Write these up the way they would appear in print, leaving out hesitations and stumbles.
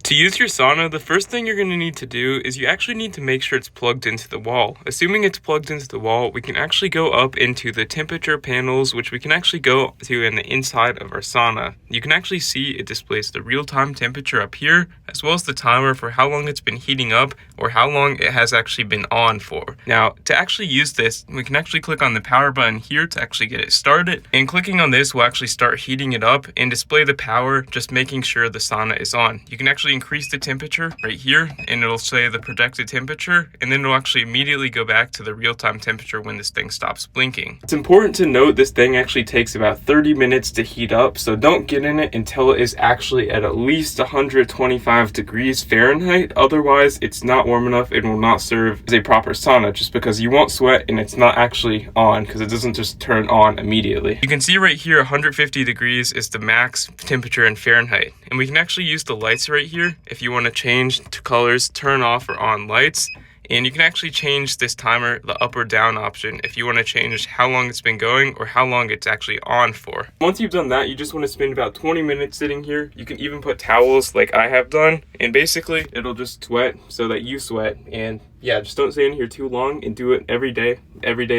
To use your sauna, the first thing you're going to need to do is you actually need to make sure it's plugged into the wall. Assuming it's plugged into the wall, we can actually go up into the temperature panels, which we can actually go to in the inside of our sauna. You can actually see it displays the real-time temperature up here, as well as the timer for how long it's been heating up or how long it has actually been on for. Now, to actually use this, we can actually click on the power button here to actually get it started. And clicking on this will actually start heating it up and display the power, just making sure the sauna is on. You can actually increase the temperature right here and it'll say the projected temperature, and then it'll actually immediately go back to the real-time temperature when this thing stops blinking. It's important to note this thing actually takes about 30 minutes to heat up, so don't get in it until it is actually at least 125 degrees Fahrenheit. Otherwise, it's not warm enough and will not serve as a proper sauna, just because you won't sweat and it's not actually on because it doesn't just turn on immediately. You can see right here 150 degrees is the max temperature in Fahrenheit, and we can actually use the lights right here if you want to change to colors, turn off or on lights. And you can actually change this timer, the up or down option, if you want to change how long it's been going or how long it's actually on for. Once you've done that, you just want to spend about 20 minutes sitting here. You can even put towels like I have done, and basically it'll just sweat so that you sweat. And yeah, just don't stay in here too long and do it every day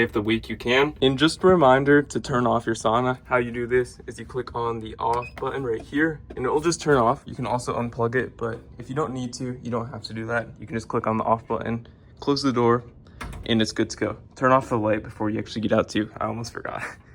of the week you can. And just a reminder to turn off your sauna. How you do this is you click on the off button right here and it will just turn off. You can also unplug it, but if you don't need to, you don't have to do that. You can just click on the off button, close the door, and it's good to go. Turn off the light before you actually get out too. I almost forgot.